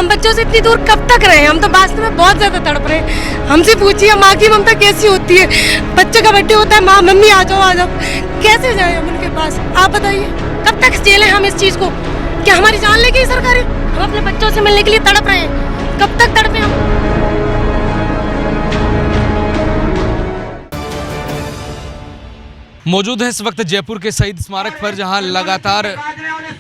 हम बच्चों से इतनी दूर कब तक रहे? हम तो वास्तव में बहुत ज्यादा तड़प रहे हैं। हमसे पूछिए माँ की ममता कैसी होती है? बच्चे का बर्थडे होता है, माँ मम्मी आ जाओ, कैसे जाए हम उनके पास? आप बताइए, कब तक झेलें हम इस चीज को? क्या हमारी जान लेगी सरकार? हम अपने बच्चों से मिलने के लिए तड़प रहे हैं, कब तक तड़पे हम? मौजूद है इस वक्त जयपुर के शहीद स्मारक पर, जहां लगातार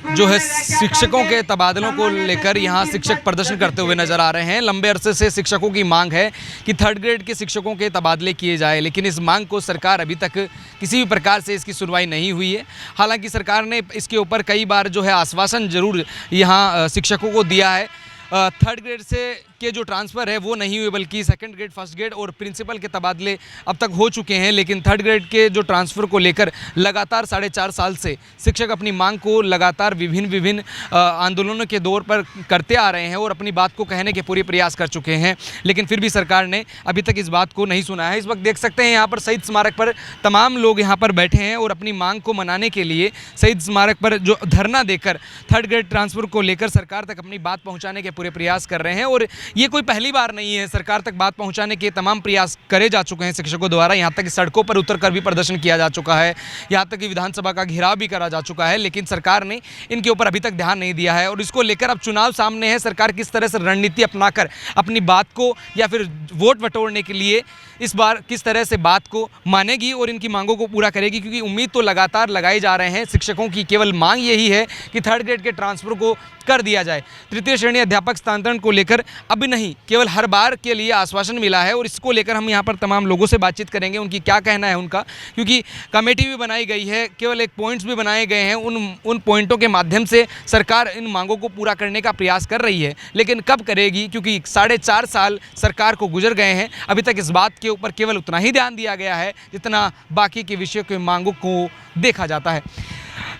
जो है शिक्षकों के तबादलों को लेकर यहां शिक्षक प्रदर्शन करते हुए नजर आ रहे हैं। लंबे अरसे से शिक्षकों की मांग है कि 3rd ग्रेड के शिक्षकों के तबादले किए जाए, लेकिन इस मांग को सरकार अभी तक किसी भी प्रकार से इसकी सुनवाई नहीं हुई है। हालांकि सरकार ने इसके ऊपर कई बार जो है आश्वासन जरूर यहाँ शिक्षकों को दिया है। 3rd ग्रेड से के जो ट्रांसफ़र है वो नहीं हुए, बल्कि 2nd ग्रेड, 1st ग्रेड और प्रिंसिपल के तबादले अब तक हो चुके हैं। लेकिन 3rd ग्रेड के जो ट्रांसफ़र को लेकर लगातार 4.5 साल से शिक्षक अपनी मांग को लगातार विभिन्न आंदोलनों के दौर पर करते आ रहे हैं और अपनी बात को कहने के पूरे प्रयास कर चुके हैं, लेकिन फिर भी सरकार ने अभी तक इस बात को नहीं सुना है। इस वक्त देख सकते हैं यहाँ पर शहीद स्मारक पर तमाम लोग यहाँ पर बैठे हैं और अपनी मांग को मनाने के लिए शहीद स्मारक पर जो धरना देकर 3rd ग्रेड ट्रांसफ़र को लेकर सरकार तक अपनी बात पहुँचाने के पूरे प्रयास कर रहे हैं। और ये कोई पहली बार नहीं है, सरकार तक बात पहुंचाने के तमाम प्रयास करे जा चुके हैं शिक्षकों द्वारा। यहां तक कि सड़कों पर उतरकर भी प्रदर्शन किया जा चुका है, यहां तक कि विधानसभा का घेराव भी करा जा चुका है, लेकिन सरकार ने इनके ऊपर अभी तक ध्यान नहीं दिया है। और इसको लेकर अब चुनाव सामने है, सरकार किस तरह से रणनीति अपनाकर अपनी बात को या फिर वोट बटोरने के लिए इस बार किस तरह से बात को मानेगी और इनकी मांगों को पूरा करेगी। क्योंकि उम्मीद तो लगातार लगाए जा रहे हैं शिक्षकों की, केवल मांग यही है कि 3rd ग्रेड के ट्रांसफ़र को कर दिया जाए। 3य श्रेणी अध्यापक स्थानांतरण को लेकर अब नहीं, केवल हर बार के लिए आश्वासन मिला है और इसको लेकर हम यहाँ पर तमाम लोगों से बातचीत करेंगे, उनकी क्या कहना है उनका। क्योंकि कमेटी भी बनाई गई है, केवल एक पॉइंट्स भी बनाए गए हैं, उन पॉइंटों के माध्यम से सरकार इन मांगों को पूरा करने का प्रयास कर रही है, लेकिन कब करेगी? क्योंकि 4.5 साल सरकार को गुजर गए हैं, अभी तक इस बात के ऊपर केवल उतना ही ध्यान दिया गया है जितना बाकी के विषयों के मांगों को देखा जाता है।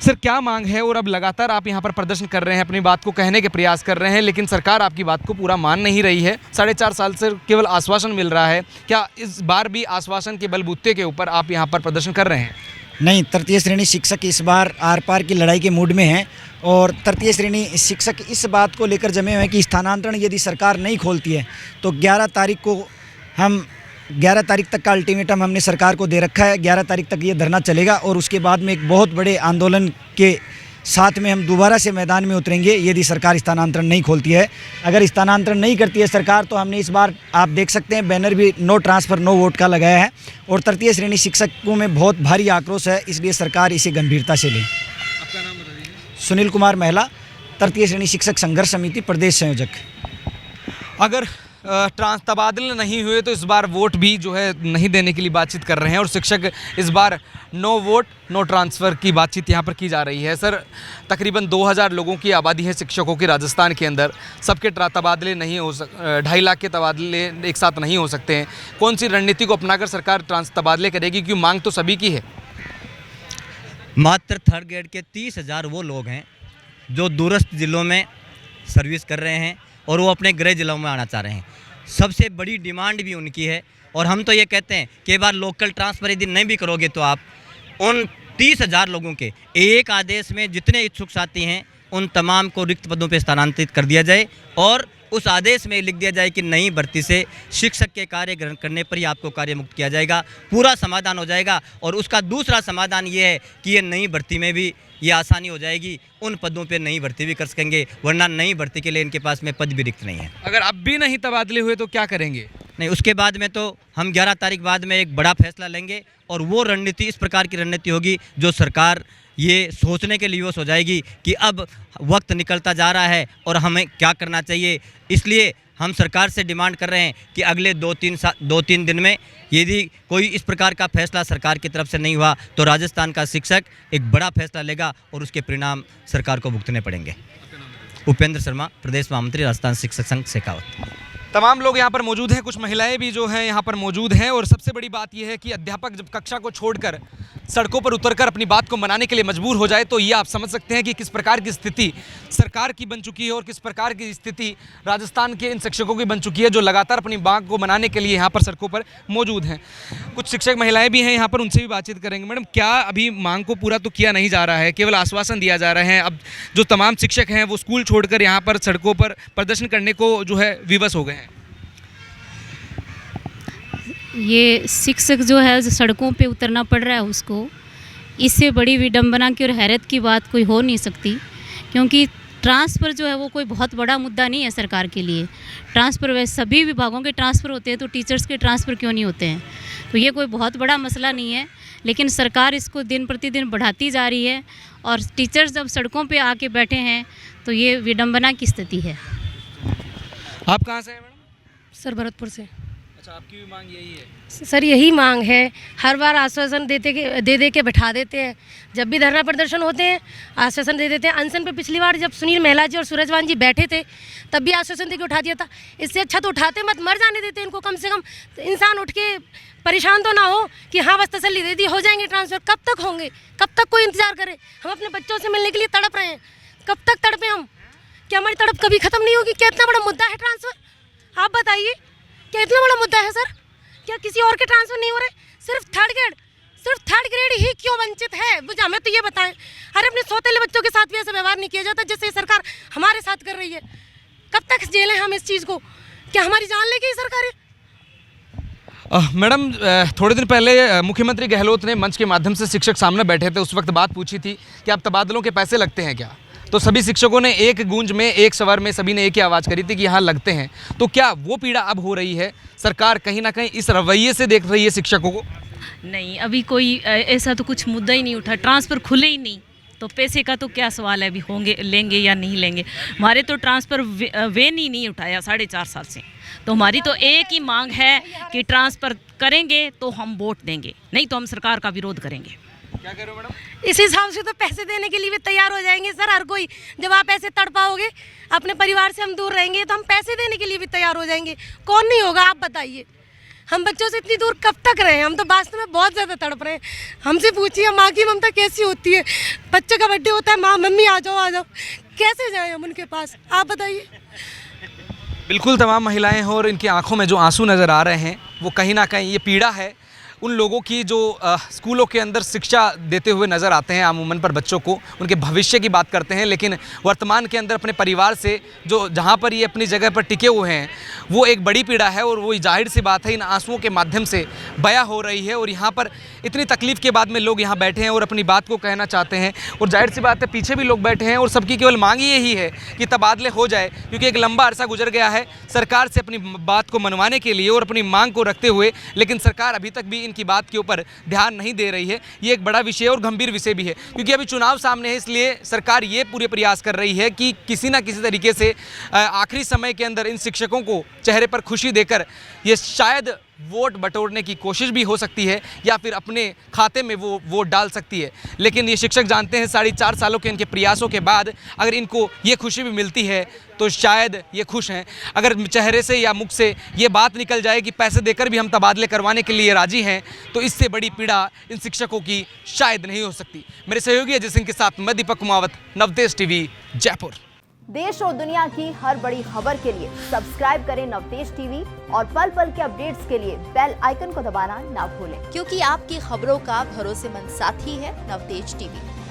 सर, क्या मांग है? और अब लगातार आप यहाँ पर प्रदर्शन कर रहे हैं, अपनी बात को कहने के प्रयास कर रहे हैं, लेकिन सरकार आपकी बात को पूरा मान नहीं रही है। 4.5 साल से केवल आश्वासन मिल रहा है। क्या इस बार भी आश्वासन के बलबूते के ऊपर आप यहाँ पर प्रदर्शन कर रहे हैं? नहीं, 3य श्रेणी शिक्षक इस बार आर पार की लड़ाई के मूड में हैं और 3य श्रेणी शिक्षक इस बात को लेकर जमे हुए हैं कि स्थानांतरण यदि सरकार नहीं खोलती है तो 11 तारीख तक का अल्टीमेटम हमने सरकार को दे रखा है। 11 तारीख तक ये धरना चलेगा और उसके बाद में एक बहुत बड़े आंदोलन के साथ में हम दोबारा से मैदान में उतरेंगे यदि सरकार स्थानांतरण नहीं खोलती है। अगर स्थानांतरण नहीं करती है सरकार तो हमने इस बार, आप देख सकते हैं, बैनर भी नो ट्रांसफ़र नो वोट का लगाया है और 3य श्रेणी शिक्षकों में बहुत भारी आक्रोश है, इसलिए सरकार इसे गंभीरता से ले। आपका नाम बता दीजिए। सुनील कुमार महिला, 3य श्रेणी शिक्षक संघर्ष समिति प्रदेश संयोजक। अगर तबादले नहीं हुए तो इस बार वोट भी जो है नहीं देने के लिए बातचीत कर रहे हैं और शिक्षक इस बार नो वोट नो ट्रांसफ़र की बातचीत यहाँ पर की जा रही है। सर, तकरीबन 2000 लोगों की आबादी है शिक्षकों की राजस्थान के अंदर, सबके तबादले नहीं हो 2.5 लाख के तबादले एक साथ नहीं हो सकते हैं। कौन सी रणनीति को अपनाकर सरकार तबादले करेगी, क्योंकि मांग तो सभी की है? मात्र 3rd ग्रेड के 30,000 वो लोग हैं जो दूरस्थ ज़िलों में सर्विस कर रहे हैं और वो अपने गृह जिलों में आना चाह रहे हैं। सबसे बड़ी डिमांड भी उनकी है और हम तो ये कहते हैं कि बार लोकल ट्रांसफ़र यदि नहीं भी करोगे तो आप उन 30,000 लोगों के एक आदेश में जितने इच्छुक साथी हैं उन तमाम को रिक्त पदों पर स्थानांतरित कर दिया जाए और उस आदेश में लिख दिया जाए कि नई भर्ती से शिक्षक के कार्य ग्रहण करने पर ही आपको कार्य मुक्त किया जाएगा, पूरा समाधान हो जाएगा। और उसका दूसरा समाधान ये है कि ये नई भर्ती में भी ये आसानी हो जाएगी, उन पदों पे नई भर्ती भी कर सकेंगे, वरना नई भर्ती के लिए इनके पास में पद भी रिक्त नहीं है। अगर अब भी नहीं तबादले हुए तो क्या करेंगे? नहीं, उसके बाद में तो हम 11 तारीख बाद में एक बड़ा फैसला लेंगे और वो रणनीति इस प्रकार की रणनीति होगी जो सरकार ये सोचने के लिए विवश हो जाएगी कि अब वक्त निकलता जा रहा है और हमें क्या करना चाहिए। इसलिए हम सरकार से डिमांड कर रहे हैं कि अगले 2-3 दिन में यदि कोई इस प्रकार का फैसला सरकार की तरफ से नहीं हुआ तो राजस्थान का शिक्षक एक बड़ा फैसला लेगा और उसके परिणाम सरकार को भुगतने पड़ेंगे। उपेंद्र शर्मा, प्रदेश महामंत्री, राजस्थान शिक्षक संघ शेखावत। तमाम लोग यहाँ पर मौजूद हैं, कुछ महिलाएं भी जो हैं यहाँ पर मौजूद हैं। और सबसे बड़ी बात यह है कि अध्यापक जब कक्षा को छोड़कर सड़कों पर उतरकर अपनी बात को मनाने के लिए मजबूर हो जाए तो ये आप समझ सकते हैं कि किस प्रकार की स्थिति सरकार की बन चुकी है और किस प्रकार की स्थिति राजस्थान के इन शिक्षकों की बन चुकी है जो लगातार अपनी बात को मनाने के लिए यहाँ पर सड़कों पर मौजूद हैं। कुछ शिक्षक महिलाएं भी हैं यहाँ पर, उनसे भी बातचीत करेंगे। मैडम, क्या अभी मांग को पूरा तो किया नहीं जा रहा है, केवल आश्वासन दिया जा रहा है? अब जो तमाम शिक्षक हैं वो स्कूल छोड़कर यहाँ पर सड़कों पर प्रदर्शन करने को जो है विवश हो गए हैं। ये शिक्षक जो है जो सड़कों पे उतरना पड़ रहा है उसको, इससे बड़ी विडंबना की और हैरत की बात कोई हो नहीं सकती, क्योंकि ट्रांसफ़र जो है वो कोई बहुत बड़ा मुद्दा नहीं है सरकार के लिए। ट्रांसफ़र वैसे सभी विभागों के ट्रांसफ़र होते हैं, तो टीचर्स के ट्रांसफ़र क्यों नहीं होते हैं? तो ये कोई बहुत बड़ा मसला नहीं है, लेकिन सरकार इसको दिन प्रतिदिन बढ़ाती जा रही है और टीचर्स जब सड़कों पे आके बैठे हैं तो ये विडंबना की स्थिति है। आप कहाँ से हैं मैडम? सर भरतपुर से। अच्छा, आपकी भी मांग यही है? सर यही मांग है, हर बार आश्वासन दे के बैठा देते हैं। जब भी धरना प्रदर्शन होते हैं आश्वासन दे देते हैं। अनशन पे पिछली बार जब सुनील महिला जी और सूरजवान जी बैठे थे तब भी आश्वासन दे के उठा दिया था। इससे अच्छा तो उठाते मत, मर जाने देते इनको कम से कम। तो इंसान उठ के परेशान तो ना हो कि हाँ बस तसल्ली दे दी, हो जाएंगे ट्रांसफ़र। कब तक होंगे? कब तक कोई इंतज़ार करे? हम अपने बच्चों से मिलने के लिए तड़प रहे हैं, कब तक तड़पें हम? क्या हमारी तड़प कभी ख़त्म नहीं होगी? क्या इतना बड़ा मुद्दा है ट्रांसफ़र? आप बताइए, क्या इतना बड़ा मुद्दा है सर? क्या किसी और के ट्रांसफ़र नहीं हो रहे? सिर्फ थर्ड ग्रेड ही क्यों वंचित है? मुझे हमें तो ये बताएं। अरे अपने सौतेले बच्चों के साथ भी ऐसा व्यवहार नहीं किया जाता जैसे सरकार हमारे साथ कर रही है। कब तक झेलें हम इस चीज़ को? क्या हमारी जान लेगी सरकार? मैडम, थोड़े दिन पहले मुख्यमंत्री गहलोत ने मंच के माध्यम से शिक्षक सामने बैठे थे, उस वक्त बात पूछी थी कि आप तबादलों के पैसे लगते हैं क्या? तो सभी शिक्षकों ने एक गूंज में, एक स्वर में सभी ने एक ही आवाज़ करी थी कि हाँ लगते हैं। तो क्या वो पीड़ा अब हो रही है? सरकार कहीं ना कहीं इस रवैये से देख रही है शिक्षकों को? नहीं, अभी कोई ऐसा तो कुछ मुद्दा ही नहीं उठा। ट्रांसफ़र खुले ही नहीं, तो पैसे का तो क्या सवाल है? अभी होंगे, लेंगे या नहीं लेंगे? हमारे तो ट्रांसफ़र वेन ही नहीं उठाया 4.5 साल से। तो हमारी तो एक ही मांग है कि ट्रांसफ़र करेंगे तो हम वोट देंगे, नहीं तो हम सरकार का विरोध करेंगे। क्या कह रहे हो मैडम? इस हिसाब से तो पैसे देने के लिए भी तैयार हो जाएंगे सर हर कोई। जब आप ऐसे तड़पाओगे, अपने परिवार से हम दूर रहेंगे तो हम पैसे देने के लिए भी तैयार हो जाएंगे। कौन नहीं होगा आप बताइए? हम बच्चों से इतनी दूर कब तक रहे? हम तो वास्तव में बहुत ज़्यादा तड़प रहे हैं। हमसे पूछिए माँ की ममता कैसी होती है? बच्चे का बर्थडे होता है, माँ मम्मी आ जाओ आ जाओ, कैसे जाएँ हम उनके पास? आप बताइए। बिल्कुल, तमाम महिलाएं हैं और इनकी आंखों में जो आंसू नज़र आ रहे हैं वो कहीं ना कहीं ये पीड़ा है उन लोगों की जो स्कूलों के अंदर शिक्षा देते हुए नज़र आते हैं अमूमन पर बच्चों को, उनके भविष्य की बात करते हैं, लेकिन वर्तमान के अंदर अपने परिवार से जो जहाँ पर ये अपनी जगह पर टिके हुए हैं वो एक बड़ी पीड़ा है और वो जाहिर सी बात है इन आंसुओं के माध्यम से बयां हो रही है। और यहाँ पर इतनी तकलीफ़ के बाद में लोग यहाँ बैठे हैं और अपनी बात को कहना चाहते हैं और जाहिर सी बात है पीछे भी लोग बैठे हैं और सबकी केवल मांग यही है कि तबादले हो जाए, क्योंकि एक लंबा अरसा गुजर गया है सरकार से अपनी बात को मनवाने के लिए और अपनी मांग को रखते हुए, लेकिन सरकार अभी तक भी इनकी बात के ऊपर ध्यान नहीं दे रही है। ये एक बड़ा विषय और गंभीर विषय भी है, क्योंकि अभी चुनाव सामने है, इसलिए सरकार ये पूरे प्रयास कर रही है कि किसी ना किसी तरीके से आखिरी समय के अंदर इन शिक्षकों को चेहरे पर खुशी देकर ये शायद वोट बटोरने की कोशिश भी हो सकती है या फिर अपने खाते में वो वोट डाल सकती है। लेकिन ये शिक्षक जानते हैं 4.5 सालों के इनके प्रयासों के बाद अगर इनको ये खुशी भी मिलती है तो शायद ये खुश हैं। अगर चेहरे से या मुख से ये बात निकल जाए कि पैसे देकर भी हम तबादले करवाने के लिए राजी हैं, तो इससे बड़ी पीड़ा इन शिक्षकों की शायद नहीं हो सकती। मेरे सहयोगी अजय सिंह के साथ मैं दीपक कुमावत, नवतेज टीवी, जयपुर। देश और दुनिया की हर बड़ी खबर के लिए सब्सक्राइब करें नवतेज टीवी और पल पल के अपडेट्स के लिए बेल आइकन को दबाना ना भूलें, क्योंकि आपकी खबरों का भरोसेमंद साथी है नवतेज टीवी।